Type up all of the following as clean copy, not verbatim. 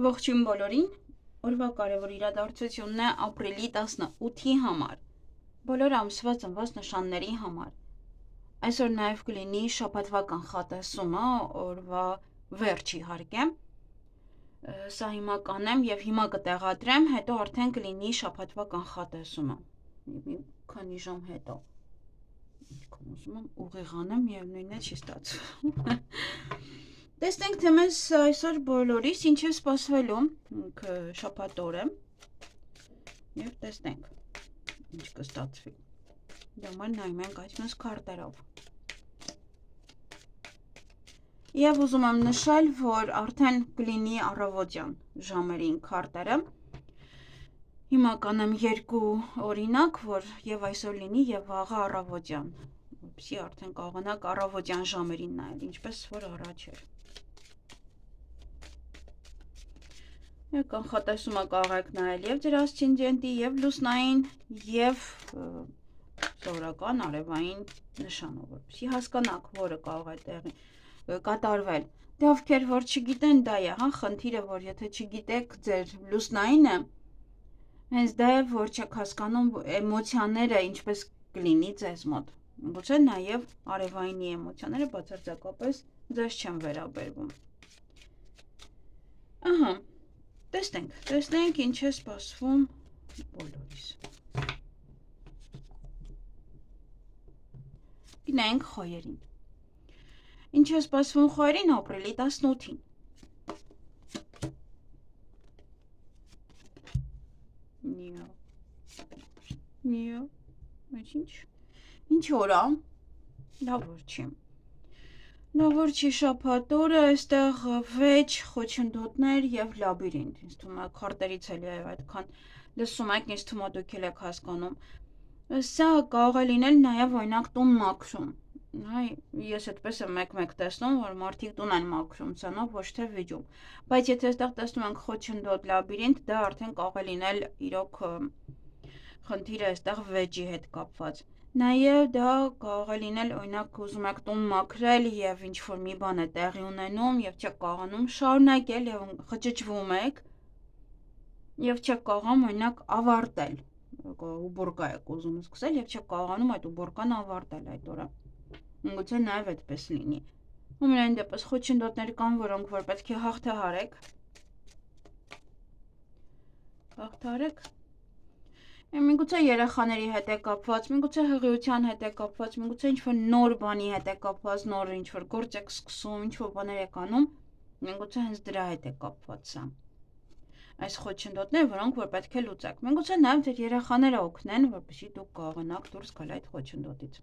Ողջույն բոլորին, օրվա կարևոր իրադարձությունն է ապրիլի 18-ի համար, բոլոր ամսվա ծնված նշանների համար։ Այսօր նաև կլինի շաբաթվա կանխատեսումը, օրվա վերջ իհարկե։ Սա հիմա կանեմ եւ հիմա կտեղադրեմ, հետո արդեն կլինի շաբաթվա կանխատեսումը։ Մի քանի ժամ հետո։ Ուզում եմ ուղիղ անեմ եւ նույնն է չի ստացվում։ Տեսնենք, թե մեզ այսօր բոլորիս ինչ է սպասվելու, շաբաթ օր է, և տեսնենք, ինչ կստացվի, դամար նայում ենք այսպես քարտերով։ Եվ ուզում եմ նշել, որ արդեն կլինի առավոտյան ժամերին քարտերը, հիմա կանեմ երկու օրինակ, որ և այսօր լինի և վաղը առավոտյան, որպեսզի արդեն կարողանաք առավոտյան ժամերին նայել, ինչպես որ առաջ էր։ Կանխատեսումը կարող եք նայել և ձեր ասցենդենտի, և լուսնային, և սովորական արևային նշանով, որպեսզի հասկանաք, որը կարող է տեղի կատարվել։ Դե ովքեր որ չգիտեն, դա է, խնդիրը, որ եթե չգիտեք ձեր լուսնայինը, հենց դա է, որ չեք հասկանում էմոցիաները ինչպես կլինի ձեզ մոտ։ Գուցե նաև արևայինի էմոցիաները բացարձակապես ձեզ չեն վերաբերվում։ Ահա, տեսնենք ինչ է սպասվում բոլորիս։ Գնանք խոյերին։ Ինչ է սպասվում խոյերին ապրիլի 18-ին։ Ինչ օր է, լավ որ չի։ Լավ որ չի շաբաթ օրը, այստեղ վեճ, խոչընդոտներ և լաբիրինթ, ինձ թվում է քարտերից էլի այդքան լսում եք, ինձ թվում է դուք էլ եք հասկանում։ Սա կարող է լինել նաև օրինակ տուն մաքրում, ես այդպես եմ մեկ-մեկ տեսնում, որ մարդիկ տուն են մաքրում սրանով, ոչ թե վիճում, բայց եթե այստեղ տեսնում ենք խոչընդոտ լաբիրինթ, դա արդեն կարող է լինել իրոք խնդիրը այստեղ վեճի հետ կապված։ Նաև դա կարող է լինել, օրինակ ուզում եք տուն մաքրել և ինչ-որ մի բան է տեղի ունենում և չեք կարողանում շարունակել և խճճվում եք և չեք կարողանում օրինակ ավարտել, ուբորկա եք ուզում սկսել և չեք կարողանում այդ ուբորկան ավարտել այդ օրը, գուցե նաև այդպես լինի։ Ամենայն դեպս խոչընդոտներ կան, որոնք որ պետք է հաղթահարեք, միգուցե երեխաների հետ է կապված, միգուցե հղիության հետ է կապված, միգուցե ինչ-որ նոր բանի հետ է կապված, նոր ինչ-որ գործ եք սկսում, ինչ-որ բաներ եք անում, միգուցե հենց դրա հետ է կապված սա։ Այս խոչընդոտները, որոնք որ պետք է լուծեք, միգուցե նաև ձեր երեխաները օգնեն, որպեսզի դուք կարողանաք դուրս գալ այդ խոչընդոտից։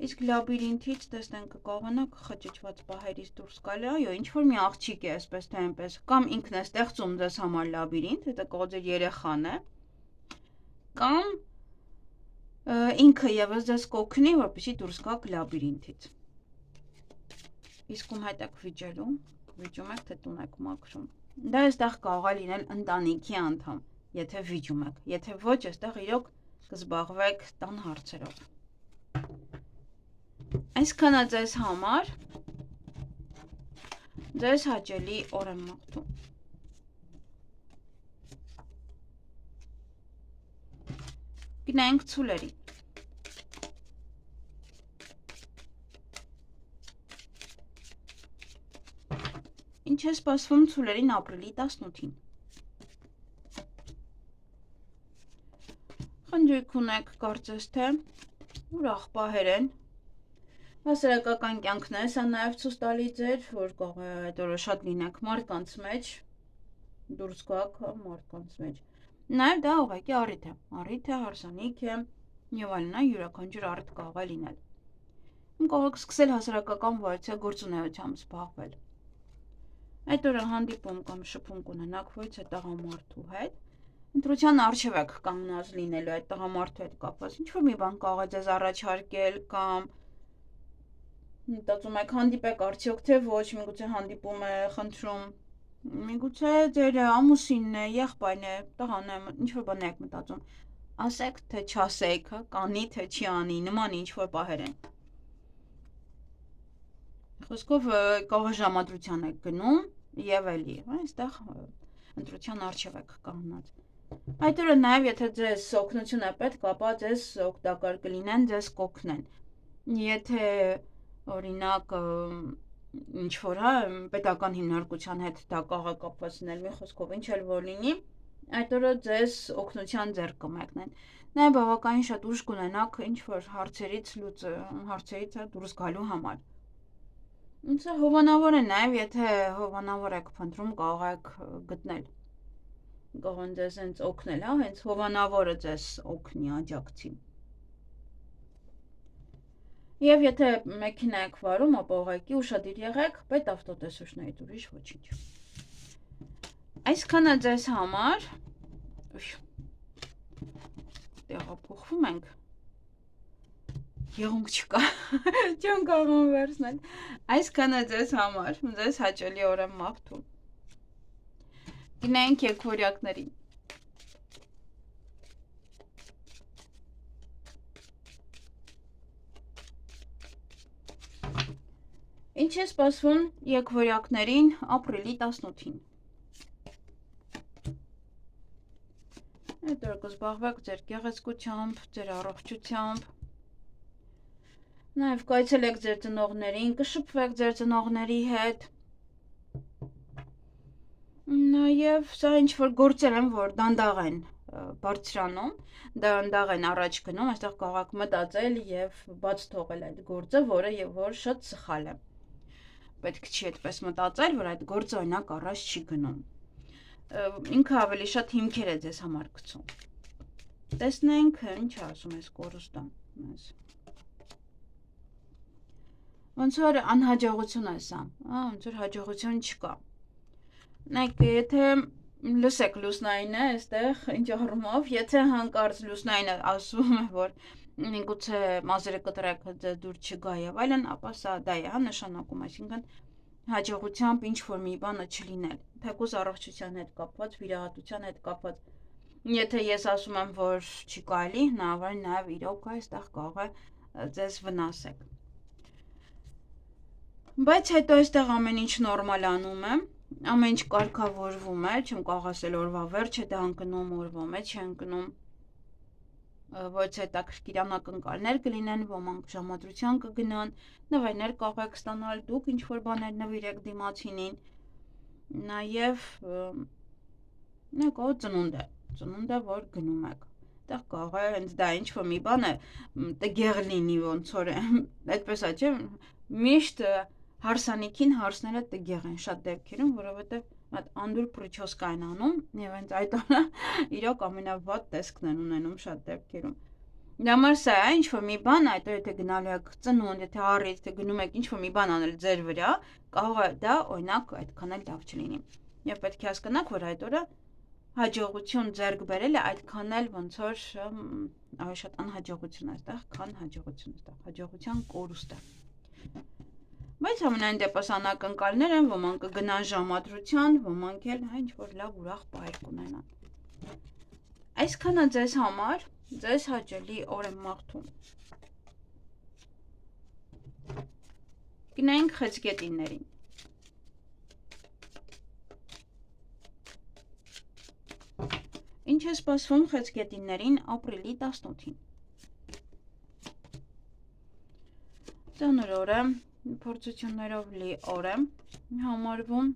Իսկ լաբիրինթից տեսնենք կկարողանաք խճճված պահերից դուրս գալ, այո, ինչ-որ մի աղջիկ է այսպես թե այնպես, կամ ինքն է ստեղծում ձեզ համար լաբիրինթ, դա կարող ձեր երեխան է, կամ ինքը ևս ձեզ կօգնի, որպեսզի դուրս գաք լաբիրինթից։ Իսկ ում հետ եք վիճելու, վիճում եք, թե տուն եք մաքրում։ Դա այստեղ կարող է լինել ընտանիքի անդամ, եթե վիճում եք, եթե ոչ, այստեղ իրոք կզբաղվեք տան հարցերով։ Այսքանը ձեզ համար, ձեզ հաճելի օր եմ մաղթում։ Գնանք ցուլերին։ Ինչ է սպասվում ցուլերին ապրիլի 18-ին։ Խնջույք ունեք, կարծես թե, ուրախ պահեր են, հասարակական կյանքն է, սա նաև ցույց տալիս ձեր, որ կարող է այդ օրը շատ լինեք մարդկանց մեջ, դուրս գաք մարդկանց մեջ։ Նաև դա ուղղակի առիթ է, հարսանիք է եւ այլն, յուրաքանչյուր առիթ կարող է լինել։ Կարող եք սկսել հասարակական վարչության գործունեությամբ զբաղվել։ Այդ օրը հանդիպում կամ շփում կունենաք ոչ տղամարդու հետ, ընտրության առջև եք կանգնած լինելու այդ տղամարդու հետ կապված, ինչ-որ մի բան կարող է ձեզ առաջարկել կամ մտածում եք հանդիպեք արդյոք թե ոչ, միգուցե հանդիպում է խնդրում, միգուցե ձեր ամուսինն է, եղբայրն է, տղան է, ինչ-որ բան եք մտածում, ասեք թե չասեք, կանի թե չի անի, նման ինչ-որ պահեր են։ Խոսքով կարող է ժամադրության եք գնում, եւ էլի, այստեղ ընտրության առջև եք կանգնած։ Այդ օրը նաեւ եթե ձեզ օգնություն է պետք, ապա ձեզ օգտակար կլինեն, ձեզ կօգնեն։ Եթե օրինակ ինչ որ հա պետական հիմնարկության հետ դա կարող է կապված լինել, մի խոսքով ինչ էլ որ լինի, այդ օրը ձեզ օգնության ձեռք կմեկնեն։ Նաեւ բավականին շատ ուժ կունենաք ինչ որ հարցերից դուրս գալու համար։ Ինձ հովանավոր է նաեւ, եթե հովանավոր եք փնտրում, կարող եք գտնել։ Կարող են ձեզ հենց օգնել, հա, հենց հովանավորը ձեզ օգնի, աջակցի։ Եվ եթե մեքենա եք վարում, ապա ուղղակի ուշադիր եղեք, պետ ավտոտեսուչներից ուրիշ ոչինչ։ Այսքանը ձեզ համար տեղափոխվում ենք։ Եղունգ չկա, չեմ կարող վերցնել։ Այսքանը ձեզ համար, ձեզ հաճելի օր եմ մաղթում։ Գնանք եկվորյակներին։ Ինչ է սպասվում եկվորյակներին ապրիլի 18-ին։ Այդ օրը կզբաղվեք ձեր գեղեցկությամբ, ձեր առողջությամբ, նաև կայցելեք ձեր ծնողներին, կշփվեք ձեր ծնողների հետ։ Նաև սա ինչ որ գործեր են, որ դանդաղ են բարձրանում, դանդաղ են առաջ գնում, այստեղ կարող եք մտածել եւ բաց թողել այդ գործը, որը եւ որ շատ սխալ է։ Պետք չի այդպես մտածել, որ այդ գործը օրինակ առաջ չի գնում։ Ինքը ավելի շատ հիմքեր է ձեզ համար գցում։ Տեսնենք, ինչ ասում է կորուստը մեզ։ Ոնց որ անհաջողություն է սա, ոնց որ հաջողություն չկա։ Նայեք, եթե լսեք Լուսնայինը, այստեղ ինչ առումով, եթե հանկարծ Լուսնայինը ասում է, որ գուցե մազերը կտրեք ձեզ դուր չգա եւ այլն, ապա սա դա է, հա, նշանակում, այսինքն հաջողությամբ ինչ որ մի բանը չլինել, թեկուզ առողջության հետ կապված, վիրահատության հետ կապված։ Եթե ես ասում եմ, որ չի կարելի, հնարավոր նաեւ իրոք այստեղ կարող է ձեզ վնասեք։ Բայց հետո այստեղ ամեն ինչ նորմալ անում է, ամեն ինչ կարգավորվում է, չեմ կարող ասել օրվա վերջը դա ընկնում, օրվա մեջ է ընկնում։ Ոչ հետաքրքիր անակնկալներ կլինեն, ոմանք ժամադրության կգնան, նվերներ կարող եք ստանալ դուք, ինչ որ բաներ նվիրեք դիմացինին, նաև նեկո ծնունդ է, որ գնում եք, տեղ կարող է հենց դա ինչ որ մի բան է, տգեղ լինի ոնց որ է, այդպես է, չէ, միշտ հարսանիքին հարսները տգեղ են շատ դեպքերում, որովհետև այդ անդուր պրիչոսկա են անում եւ հենց այդ օրը իրոք ամենավատ տեսքն են ունենում շատ դեպքերում։ Դա համար սա է, ինչ որ մի բան, այդ եթե գնալու եք ծնունդ, եթե առիթ, եթե գնում եք ինչ որ մի բան անել ձեր վրա, կարող է դա օրինակ այդքան էլ լավ չլինի։ Եվ պետք է հասկանաք, որ այդ օրը հաջողություն ձեռք բերելը այդքան էլ ոնց որ ավելի շատ անհաջողություն է այստեղ, քան հաջողություն այստեղ, հաջողության կորուստ է։ Բայց ամենայն դեպս անակնկալներ են, ոմանք կգնան ժամադրության, ոմանք էլ հա ինչ-որ լավ ուրախ պահեր կունենան։ Այսքանը ձեզ համար, ձեզ հաճելի օր եմ մաղթում։ Գնանք խեցգետիններին։ Ինչ է սպասվում խեցգետիններին ապրիլի 18-ին։ Ծանր օր է, փորձություններով լի օր է համարվում,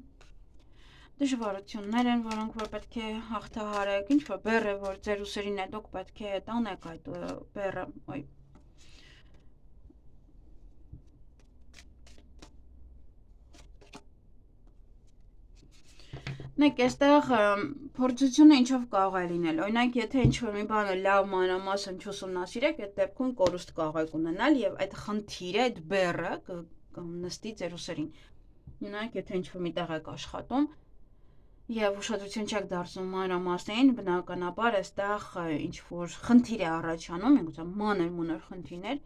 դժվարություններ են, որոնք որ պետք է հաղթահարեք, ինչ որ բեռ է, որ ձեր ուսերին է, դուք պետք է տանեք այդ բեռը, Նեք, այստեղ փորձությունը ինչով կարող է լինել, օրինակ, եթե ինչ-որ մի բանը լավ մանրամասն չուսումնասիրեք, այդ դեպքում կորուստ կարող եք ունենալ եւ այդ խնդիրը, այդ բեռը կնստի ձեր ուսերին։ Օրինակ, եթե ինչ-որ մի տեղ եք աշխատում եւ ուշադրություն չեք դարձնում մանրամասներին, բնականաբար այստեղ ինչ-որ խնդիր է առաջանում, միգուցե մանր խնդիրներ,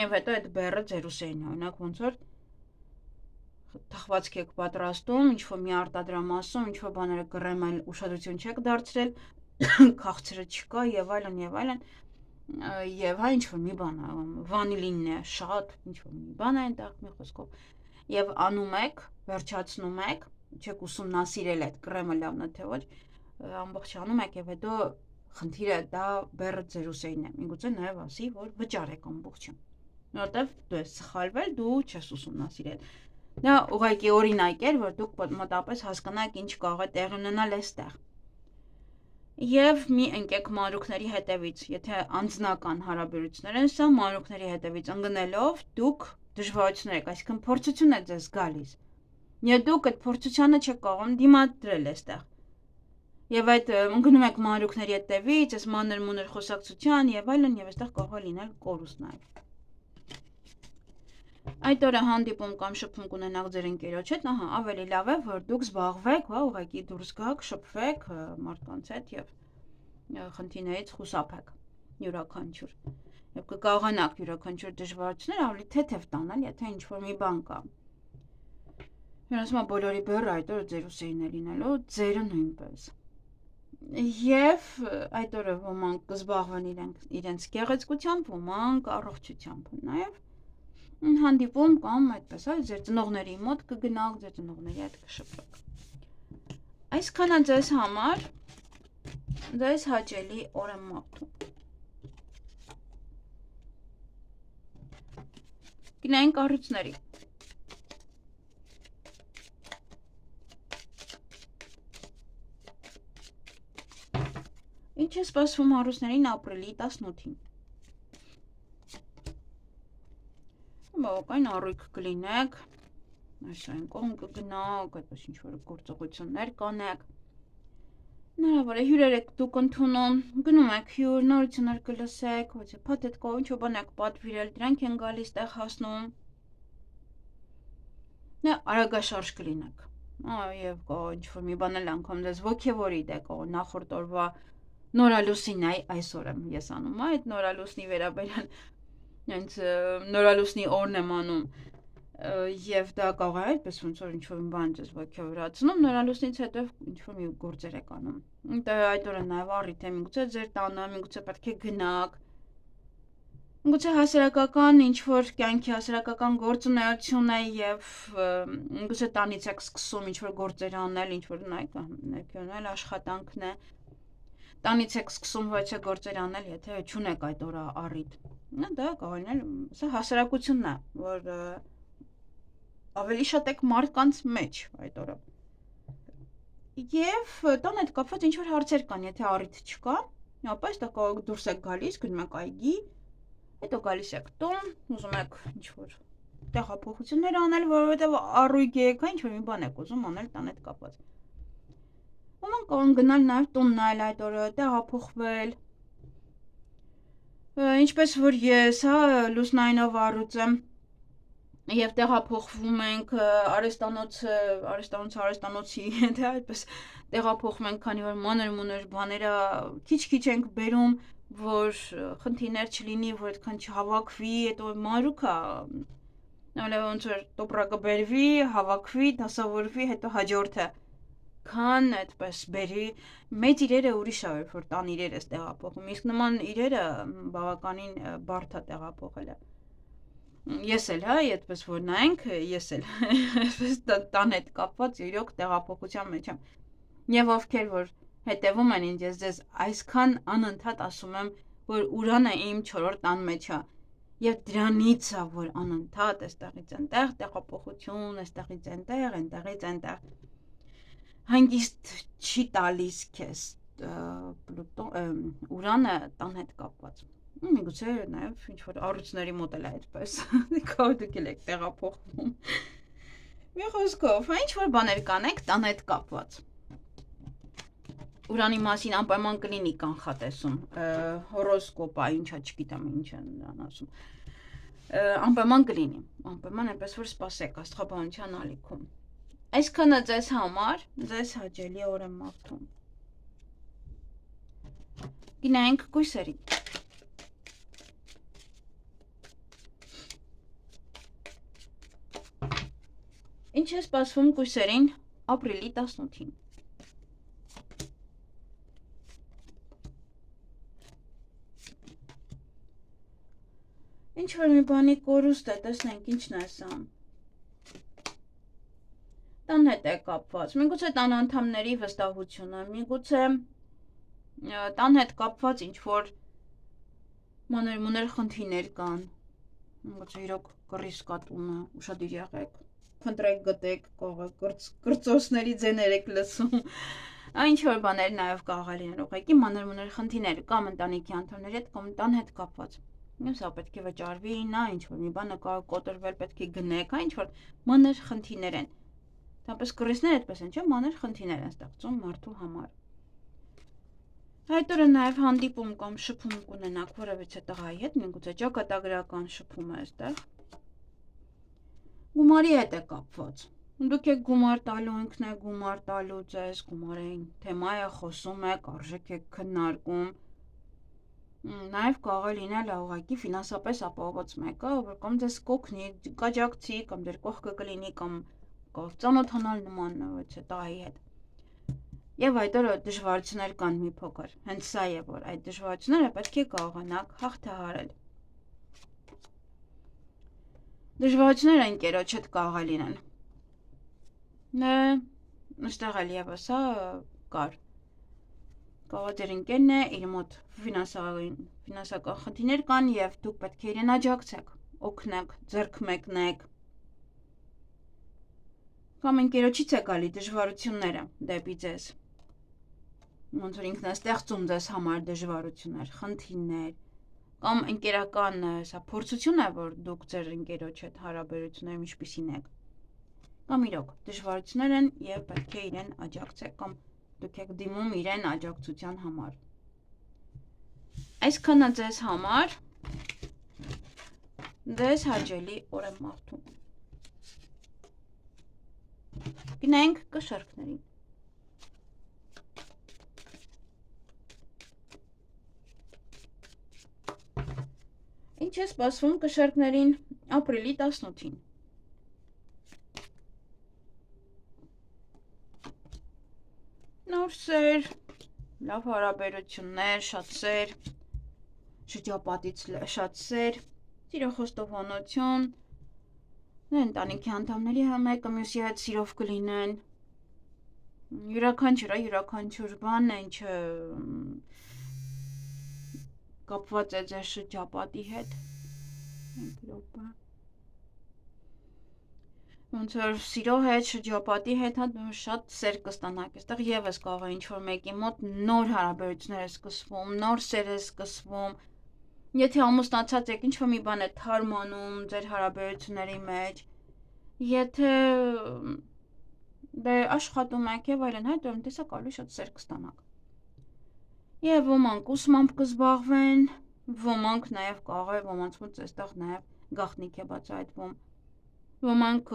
եւ հետո այդ բեռը ձեր ուսերին է, օրինակ, ոնց որ թխվածք եք պատրաստում, ինչ-որ մի արտադրամասում, ինչ-որ բաները կռեմ այլ ուշադրություն չեք դարձրել, քաղցրը չկա եւ այլն, եւ հա ինչ-որ մի բան է, վանիլինն է շատ, ինչ-որ մի բան է այնտեղ մի խոսքով, եւ անում եք, վերջացնում եք, չեք ուսումնասիրել այդ կրեմը լավն է թե ոչ, ամբողջ անում եք եւ հետո խնդիրը դա բեռը ձեր ուսերին է։ Միգուցե նաեւ ասի, որ վճարեք ամբողջը։ Որտեվ դու ես սխալվել, դու չես ուսումնասիրել։ Դա ուղղակի օրինակ էր, որ դուք մոտավորապես հասկանաք ինչ կարող է տեղի ունենալ այստեղ։ Եվ մի ընկեք մանրուքների հետևից, եթե անձնական հարաբերություններ են, սա մանրուքների հետևից ընկնելով դուք դժվարություններ եք, այսինքն փորձություն է ձեզ գալիս։ Եվ դուք այդ փորձությանը չեք կարող դիմադրել այստեղ։ Եվ այդ ընկնում եք մանրուքների հետևից, այս մանր-մունր խոսակցության եւ այլն, եւ այստեղ կարող է լինել կորուստ նաեւ։ Այդ օրը հանդիպում կամ շփում կունենաք ձեր ընկերոջ հետ, ահա, ավելի լավ է, որ դուք զբաղվեք, հա, ուղղակի դուրս գաք, շփվեք մարդկանց հետ եւ խնդիրներից խուսափեք յուրաքանչյուր։ Եվ կկարողանաք յուրաքանչյուր դժվարություններ ավելի թեթև տանել, եթե ինչ-որ մի բան կա։ Ես ասում եմ բոլորի բեռը այդ օրը ձեր ուսերին է լինելու, ձերը նույնպես։ Եվ այդ օրը ոմանք կզբաղվեն իրենց գեղեցկությամբ, ոմանք առողջությամբ, նաեւ հանդիպում կամ այդպես է, ձեր ծնողների մոտ կգնաք, ձեր ծնողների հետ կշփվեք։ Այսքանը ձեզ համար ձեզ հաճելի օր եմ մաղթում։ Գնայինք առույցների։ Ինչ է սպասվում առույցներին ապրիլի 18-ին։ Բավական առույգ կլինեք, այսօր կողմ կգնաք, այդպես ինչ-որ գործողություններ կանեք։ Հնարավոր է հյուրեր եք դուք ընդունում, գնում եք հյուր, նորություններ կլսեք, ոչ փաթեթ կա, ինչ-որ բան եք պատվիրել, դրանք են գալիս տեղ հասնում։ Նա արագաշարժ կլինեք։ Եվ կա ինչ-որ մի բան էլ անգամ դες ոգևորի դե կա նախորդ օրվա նորալուսին այսօր եմ ես անում, այդ նորալուսնի վերաբերյալ հենց նորալուսնի օրն եմ անում եւ դա կարող է այդպես ոնց որ ինչ-որ մի բան ձեզ ոգևորացնում, նորալուսնից հետո ինչ-որ մի գործեր եք անում։ Դա այդ օրը նաեւ առիթ է, միգուցե ձեր տանը, միգուցե պետք է գնաք։ Միգուցե հասարակական ինչ-որ կյանքի հասարակական գործունեություն է եւ միգուցե տանից եք սկսում ինչ-որ գործեր անել, ինչ-որ ներկայացնել աշխատանքն է։ Տանից եք սկսում ոչ է գործեր անել, եթե չունեք այդ օրը առիթ։ Դա կարող է լինել, սա հասարակությունն է, որ ավելի շատ եք մարդկանց մեջ այդ օրը։ Եվ տան հետ կապված ինչ-որ հարցեր կան, եթե առիթ չկա, ապա այստեղ կարող դուրս եք գալիս, գնում եք այգի, հետո գալիս եք տուն, ուզում եք ինչ-որ տեղափոխություններ անել, որովհետև առույգ եք, ինչ-որ մի բան եք ուզում անել տան հետ կապված։ Ոմանք կարող են գնալ նաև տուն նայել այդ օրը, տեղափոխվել։ Ինչպես որ ես, հա, լուսնայինով առուց եմ եւ տեղափոխվում ենք արեստանոցի, թե այդպես տեղափոխվում ենք, քանի որ մանր-մունր բաները քիչ-քիչ ենք բերում, որ խնդիրներ չլինի, որ այդքան չհավաքվի, հետո մանրուքա, նույնիսկ ոնց որ տոպրակը բերվի, հավաքվի, դասավորվի, հետո հաջորդը քան այդպես բերի, մեծ իրերը ուրիշ է, որ տան իրեր ես տեղափոխում, իսկ նման իրերը բավականին բարդ է տեղափոխելը։ Ես էլ, հա, այդպես որ նայենք, ես էլ այսպես տան հետ կապված իրոք տեղափոխության մեջ եմ։ Եվ ովքեր որ հետևում են ինձ, ես ձեզ այսքան անընդհատ ասում եմ, որ Ուրանը իմ 4-րդ տան մեջ է։ Եվ դրանից է, որ անընդհատ այստեղից այնտեղ տեղափոխություն, այստեղից այնտեղ, այնտեղից այնտեղ հանգիստ չի տալիս քեզ Ուրանը տան հետ կապված։ Միգուցե նաև ինչ-որ առույցների մոտ էլ է այդպես, կարող դուք եք տեղափոխվում։ Մի խոսքով, ինչ-որ բաներ կանեք տան հետ կապված։ Ուրանի մասին անպայման կլինի կանխատեսում, հորոսկոպա, ինչա չգիտեմ ինչ են նրան ասում։ Անպայման կլինի, անպայման այնպես որ սպասեք աստղաբանության ալիքում։ Այսքանը ձեզ համար, ձեզ հաճելի օր եմ մաղթում։ Գնայինք կույսերին։ Ինչ է սպասվում կույսերին ապրիլի 18-ին։ Ինչ որ մի բանի կորուստ է, տեսնենք ինչն է սա։ տան հետ է կապված, միգուցե տան անդամների վստահությունը, միգուցե տան հետ կապված ինչ-որ մանր-մունր խնդիրներ կան, միգուցե իրոք կռիսկատումը, ուշադիր եղեք, փնտրեք գտեք, կրծոցների ձեներ եք լսում, ինչ-որ բաներ նաև կարող լինեն, ուղղակի մանր-մունր խնդիրներ կամ ընտանիքի անդամների հետ կամ տան հետ կապված։ Սա պետք է վճարվի, նա ինչ-որ մի բանը կարող կոտրվել, պետք է գնեք, ինչ-որ մանր խնդիրներ են։ Դապես կռիսներ այդպես են, չէ՞, մանր խնդիրներ են ստեղծում մարդու համար։ Այդ օրը նաև հանդիպում կամ շփում կունենաք որևիցե տղայի հետ, միգուցե ճակատագրական շփում է այստեղ։ Գումարի հետ է կապված։ Դուք եք գումար տալու, ինքն է գումար տալու ձեզ, գումարային թեմա է, խոսում եք, արժեք եք քննարկում։ Նաև կարող է լինել ուղղակի ֆինանսապես ապահովված մեկը, որ կամ ձեզ կօգնի, կաջակցի, կամ ձեր կողքը կլինի, կամ ծանոթանալ նման տղայի հետ։ Եվ այդ օրը դժվարություններ կան մի փոքր, հենց սա է, որ այդ դժվարությունները պետք է կարողանաք հաղթահարել։ Դժվարությունները ընկերոջ հետ կարող է լինել։ Այստեղ էլ եւս կար։ Կարող է ձեր ընկերն է, իր մոտ ֆինանսական խնդիրներ կան եւ դուք պետք է իրեն աջակցեք, օգնեք, ձեռք մեկնեք։ Կամ ընկերոջից է գալի դժվարությունները դեպի ձեզ։ Ոնց որ ինքն է ստեղծում ձեզ համար դժվարություններ, խնդիրներ, կամ ընկերական սա փորձություն է, որ դուք ձեր ընկերոջ հետ հարաբերություններում ինչպիսին եք։ Կամ իրոք դժվարություններ են եւ պետք է իրեն աջակցեք կամ դուք եք դիմում իրեն աջակցության համար։ Այսքանը ձեզ համար ձեզ հաճելի օր եմ մաղթում։ Գնանք կշարքներին։ Ինչ է սպասվում կշարքներին ապրիլի 18-ին։ Նոր սեր, լավ հարաբերություններ, շատ սեր, շրջապատից շատ սեր, սիրո խոստովանություն, ընտանիքի անդամների մեկը մյուսի հետ սիրով կլինեն, յուրաքանչյուր բան, ինչը կապված է ձեր շրջապատի հետ, ոնց որ սիրո հետ, շրջապատի հետ շատ սեր կստանաք, այստեղ եւս կարող է ինչ-որ մեկի մոտ նոր հարաբերություններ է սկսվում, նոր սեր է սկսվում, եթե ամուսնացած եք, ինչ-որ մի բան է թարմանում ձեր հարաբերությունների մեջ, եթե աշխատում եք եւ այլն, այդ օրն տեսակալի շատ սեր կստանաք։ Եվ ոմանք ուսմամբ կզբաղվեն, ոմանք նաեւ կարող է ոմանց մոտ այստեղ նաեւ գաղտնիք է բացահայտվում։ Ոմանք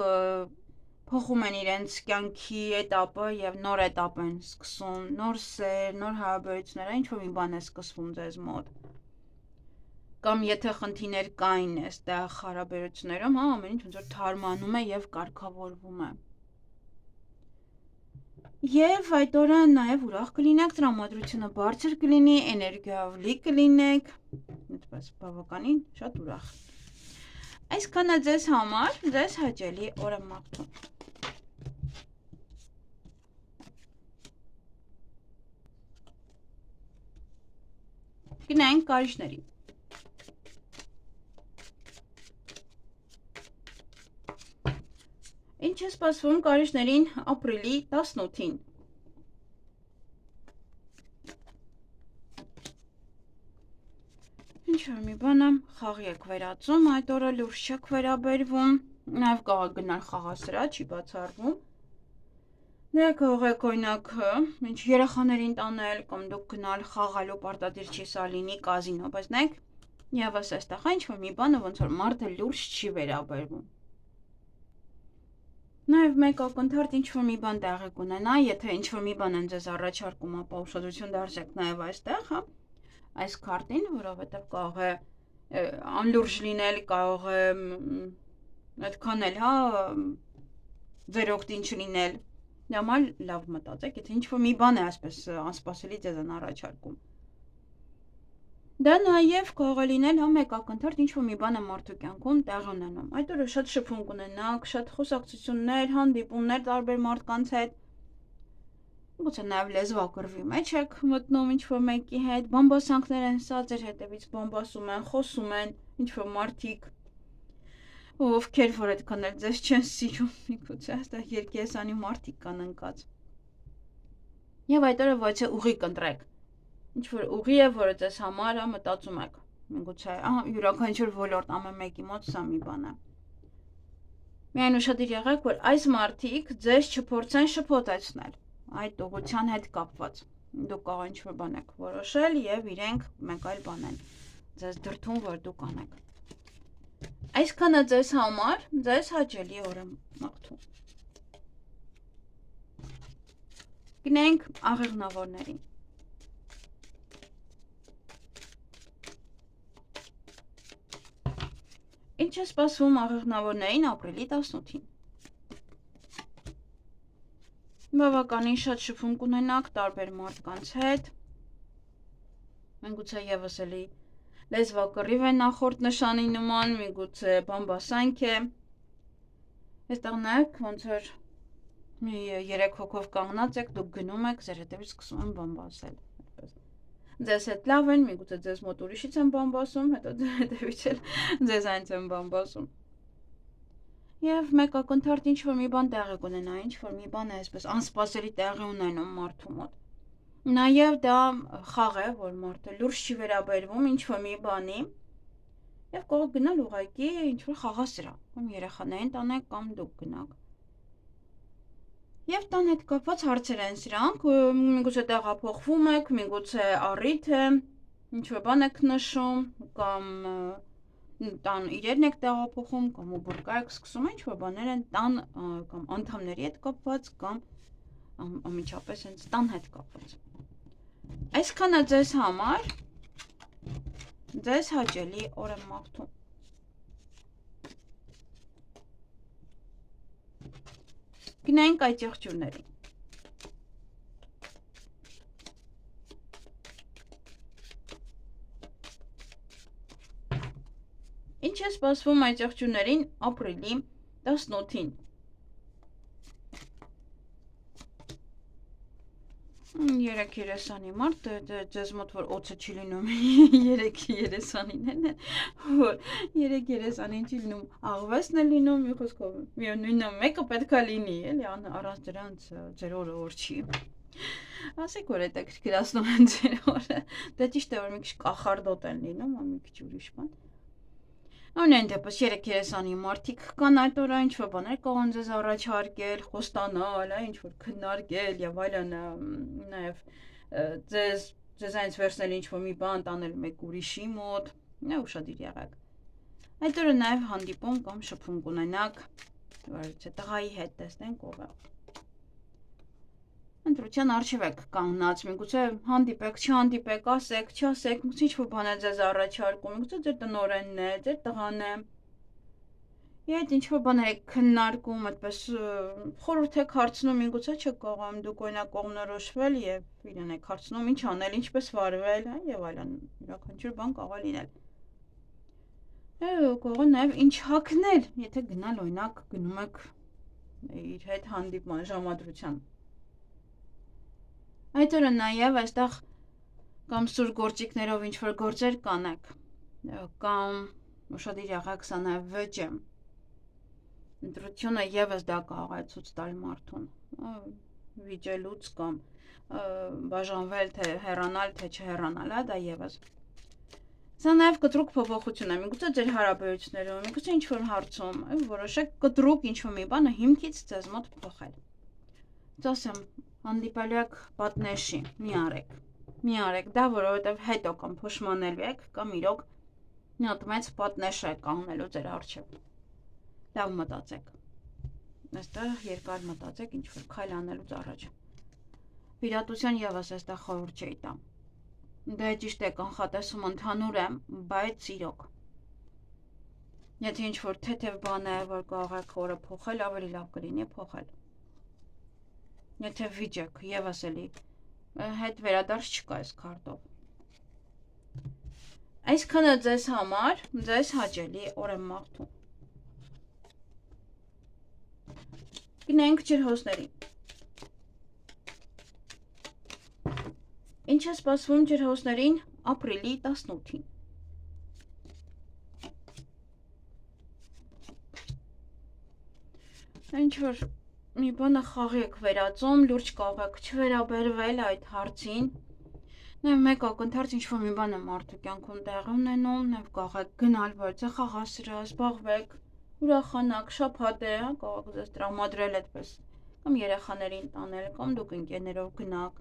փոխում են իրենց կյանքի էտապը եւ նոր էտապ են սկսում, նոր սեր, նոր հարաբերություններ, ինչ-որ մի բան է սկսվում ձեզ մոտ։ Կամ եթե խնդիրներ կային այստեղ հարաբերություններում, ամեն ինչ ոնց որ թարմանում է եւ կարգավորվում է։ Եվ այդ օրը նաեւ ուրախ կլինեք, տրամադրությունը բարձր կլինի, էներգիայով լի կլինեք, այդպես բավականին շատ ուրախ։ Այսքանը ձեզ համար, ձեզ հաճելի օր եմ մաղթում։ Գնանք կարիճների։ Ինչ է սպասվում կարիճներին ապրիլի 18-ին։ Ինչ-որ մի բանը խաղի եք վերածում, այդ օրը լուրջ չեք վերաբերվում, նաև կարող գնալ խաղասրահ, չի բացառվում։ Դե կարող եք օրինակ ինչ երեխաներին տանել կամ դուք գնալ խաղալու պարտադիր չի սա լինի կազինո, բայց նայեք եւս այստեղ ինչ-որ մի բանը ոնց որ մարդը լուրջ չի վերաբերվում։ Նաև մեկ ակնթարթ ինչ-որ մի բան տեղի կունենա, եթե ինչ-որ մի բան են ձեզ առաջարկում, ապա ուշադրություն դարձեք նաև այստեղ, հա, այս քարտին, որովհետև կարող է անլուրջ լինել, կարող է այդքան էլ, հա, ձեր օգտին չլինել, դամալ լավ մտածեք, եթե ինչ-որ մի բան է այսպես անսպասելի ձեզ են առաջարկում։ Դա նաև կարող է լինել հա մեկ ակնթարթ ինչ-որ մի բան է մարդու կյանքում տեղի ունենում։ Այդ օրը շատ շփում կունենաք, շատ խոսակցություններ, հանդիպումներ տարբեր մարդկանց հետ։ Գուցե նաև լեզվակռվի մեջ եք մտնում ինչ-որ մեկի հետ, բամբասանքներ են սա, ձեր հետևից բամբասում են, խոսում են ինչ-որ մարդիկ, ովքեր որ այդքան էլ ձեզ չեն սիրում, միգուցե այստեղ երկեսանի մարդիկ կան ընկած։ Եվ այդ օրը ոչ է ուղի կընտրեք։ Ինչ-որ ուղի է, որը ձեզ համար է, մտածում եք։ Միգուցե, յուրաքանչյուր ոլորտ ամեն մեկի մոտ սա մի բան է։ Միայն ուշադիր եղեք, որ այս մարդիկ ձեզ չփորձեն շփոթեցնել այդ ուղղության հետ կապված։ Դուք կարող ինչ-որ բան եք որոշել եւ իրենք մեկ այլ բան են ձեզ դրթում, որ դուք անեք։ Այսքանը ձեզ համար ձեզ հաճելի օր եմ մաղթում։ Գնենք աղեղնավորներին։ Ինչ է սպասվում աղեղնավորներին ապրիլի 18-ին։ Բավականին շատ շփում կունենաք տարբեր մարդկանց հետ։ Միգուցե եւս էլի լեզվակռիվ է նախորդ նշանի նման, միգուցե բամբասանք է։ Այստեղ նայեք, ոնց որ 3 հոգով կանգնած եք, դուք գնում եք, ձեր հետևից սկսում են բամբասել։ Ձեզ հետ լավ են, միգուցե ձեզ մոտ ուրիշից են բամբասում, հետո ձեր հետևից էլ ձեզ այնց են բամբասում։ Եվ մեկ ակնթարթ ինչ-որ մի բան տեղի կունենա, ինչ-որ մի բան է այսպես անսպասելի տեղի ունենում մարդու մոտ։ Նաև դա խաղ է, որ մարդը լուրջ չի վերաբերվում ինչ-որ մի բանի եւ կարող գնալ ուղղակի ինչ-որ խաղասրահ, կամ երեխաներին տանեք, կամ դուք գնաք։ Եվ տան հետ կապված հարցեր են սրանք, միգուցե տեղափոխվում եք, միգուցե առիթ է, ինչ-որ բան եք նշում, կամ տան իրերն եք տեղափոխում, կամ ուբուրկա եք սկսում, ինչ-որ բաներ են տան կամ անդամների հետ կապված, կամ ամիջապես հենց տան հետ կապված։ Այսքանը ձեզ համար ձեզ հաճելի օր եմ մաղթում։ Գնանք այդ եղջյուրներին։ Ինչ է սպասվում այդ եղջյուրներին ապրիլի 18-ին։ Երեք երեսանի մարդ, ձեզ մոտ որ օծը չի լինում երեք երեսանին են, որ երեք երեսանին չի լինում, աղվեսն է լինում, մի խոսքով, միևնույնն է մեկը պետք է լինի, էլի, առանց դրանց ձեր օրը օր չի։ Ասեք, որ այդ եք գրասնում են ձեր օրը, դա ճիշտ է, որ մի քիչ կախարդոտ են լինում, մի քիչ ուրիշ բան։ Ամենայն դեպս երեք երեսանի մարդիկ կան այդ օրը ինչ-որ բաներ կարող ձեզ առաջարկել, խոստանալ, ինչ-որ քննարկել եւ այլն, նաեւ ձեզ այնց վերցնել ինչ-որ մի բան տանել մեկ ուրիշի մոտ, ուշադիր եղեք։ Այդ օրը նաեւ հանդիպում կամ շփում կունենաք, որ տղայի հետ տեսնենք ով է։ Ընտրության արժև եք կանգնած, միգուցե հանդիպեք, չհանդիպեք, ասեք, չասեք, միգուցե ինչ-որ բան է ձեզ առաջարկում, միգուցե ձեր տնօրենն է, ձեր տղան է։ Եվ այդ ինչ-որ բաներ եք քննարկում, այդպես խորհուրդ եք հարցնում, միգուցե չեք կարող դուք օրինակ կողմնորոշվել եւ իրեն եք հարցնում ինչ անել, ինչպես վարվել, եւ այլն, յուրաքանչյուր բան կարող է լինել։ Կարող է նաեւ ինչ հագնել, եթե գնալ օրինակ գնում եք իր հետ հանդիպման ժամադրության։ Այդ օրը նաև այստեղ կամ սուր գործիքներով ինչ-որ գործեր կանեք, կամ ուշադիր եղեք, սա նաև վեճ է։ Ընտրությունը եւս դա կարող է ցույց տալ մարդուն, վիճելուց կամ բաժանվել, թե հեռանալ, թե չհեռանալ, դա եւս։ Սա նաև կտրուկ փոփոխություն է, միգուցե ձեր հարաբերություններում, միգուցե ինչ-որ հարցում, որոշեք կտրուկ ինչ-որ մի բանը հիմքից ձեզ մոտ փոխել։ Ասեմ, հանդիպելու եք պատնեշի, մի արեք դա, որովհետև հետո կամ փոշմանելու եք, կամ իրոք մի հատ մեծ պատնեշ է կանգնելու ձեր առջև։ Լավ մտածեք։ Այստեղ երկար մտածեք ինչ-որ քայլ անելուց առաջ։ Պիրատության եւս այստեղ խորհուրդ չի տա։ Դա ճիշտ է, կանխատեսում ընդհանուր է, բայց իրոք։ Եթե ինչ-որ թեթև բան է, որ կարող եք օրը փոխել, ավելի լավ կլինի փոխել։ Եթե վիճեք, եւս էլի հետ վերադարձ չկա այս քարտով։ Այսքանը ձեզ համար, ձեզ հաճելի օր եմ մաղթում։ Գնենք ջրհոսներին։ Ինչ է սպասվում ջրհոսներին ապրիլի 18-ին։ Ինչ որ մի բանը խաղի եք վերածում, լուրջ կարող եք չվերաբերվել այդ հարցին։ Նաև մեկ ակնթարթ ինչ-որ մի բան է մարդու կյանքում տեղի ունենում, նաև կարող եք գնալ, բայց խաղասրահ զբաղվեք, ուրախանաք, շաբաթ է, կարող եք ձեզ տրամադրել այդպես, կամ երեխաներին տանել, կամ դուք ընկերներով գնաք։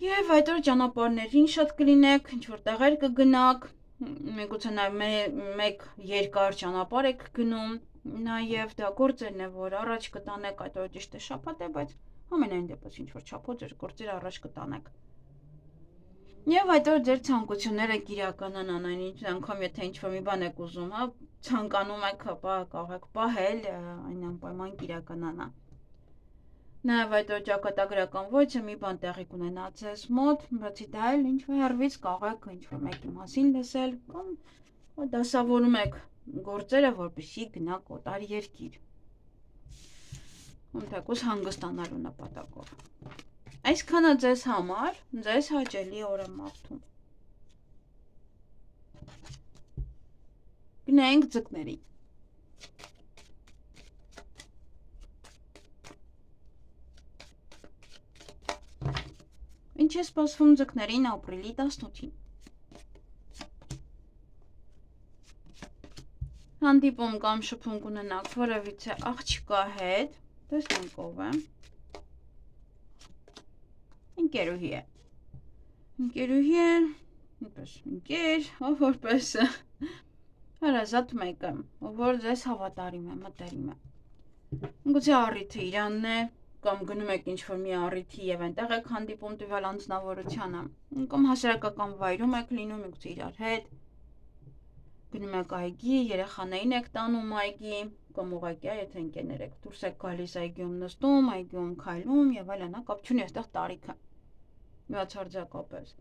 Եվ այդ օր ճանապարհներին շատ կլինեք, ինչ-որ տեղեր կգնաք, միգուցե նաև մեկ երկար ճանապարհ եք գնում, նաև դա գործերն է, որ առաջ կտանեք, այդ օր ճիշտ է շաբաթ է, բայց ամենայն դեպս ինչ-որ չափով ձեր գործերը առաջ կտանեք։ Եվ այդ օր ձեր ցանկությունները կիրականանան, այնինչ անգամ եթե ինչ-որ մի բան եք ուզում, ցանկանում եք, ապա կարող եք պահել, այն անպայման կիրականանա։ Նաև այդ օր ճակատագրական ոճը մի բան տեղի կունենա ձեզ մոտ, բացի դա էլ ինչ-որ հեռվից կարող եք ինչ-որ մեկի մասին լսել, կամ դասավորում եք գործերը, որպեսզի գնաք օտար երկիր։ Թեկուզ հանգստանալու նպատակով։ Այսքանը ձեզ համար, ձեզ հաճելի օր եմ մաղթում։ Գնենք ձկների։ Ինչ է սպասվում ձկներին ապրիլի 18-ին։ Հանդիպում կամ շփում կունենաք որևիցե աղջկա հետ, տեսնենք ով է։ Ընկերուհի է։ Ընկերուհի է, որպես ընկեր, որպես հարազատ մեկը, որ ձեզ հավատարիմ է, մտերիմ է։ Գուցե առիթը իրանն է, կամ գնում եք ինչ-որ մի առիթի եւ այնտեղ եք հանդիպում տվյալ անձնավորությանը, կամ հասարակական վայրում եք լինում, միգուցե իրար հետ, գնում եք այգի, երեխաներին եք տանում այգի, կամ ուղղակի եթե ընկերներ եք դուրս եք գալիս այգիում նստում, այգիում քայլում եւ այլն, կապ չունի այստեղ տարիքը։ Բացարձակապես։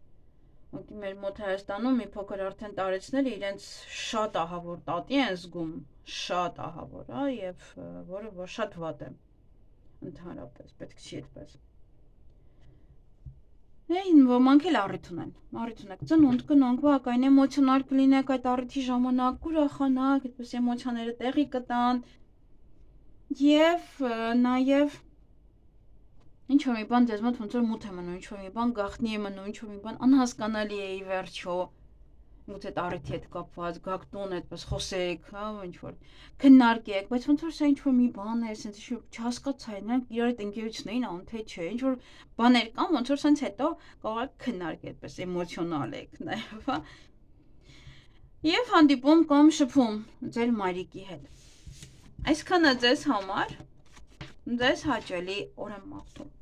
Ուղղակի մեր մոտ Հայաստանում մի փոքր արդեն տարեցները իրենց շատ ահավոր տատի են զգում, շատ ահավոր, եւ որը որ շատ վատ է։ Ընդհանրապես, պետք չի այդպես։ Ոմանք էլ առիթ ունեք ծնունդ կնոնք, բակային էմոցիոնալ կլինեք այդ առիթի ժամանակ, ուրախանաք, այդպես էմոցիաները տեղի կտան, եւ նաեւ ինչ-որ մի բան ձեզ մոտ ոնց որ մութ է մնում, ինչ-որ մի բան գաղտնի է մնում, ինչ-որ մի բան անհասկանալի է ի վերջո, գուցե առիթի հետ կապված, գաք տուն, այդպես խոսեք, ինչ-որ քննարկեք, բայց ոնց որ սա ինչ-որ մի բան է, սենց ինչ-որ չհասկացա, նրանք իրար հետ ընկերություն էին անում, թե չէ, ինչ-որ բաներ կան, ոնց որ սենց հետո կարող եք քննարկել, այդպես էմոցիոնալ եք նաև, հա։ Եվ հանդիպում կամ շփում ձեր մայրիկի հետ։ Այսքանը ձեզ համար, ձեզ հաճելի օր եմ մաղթում։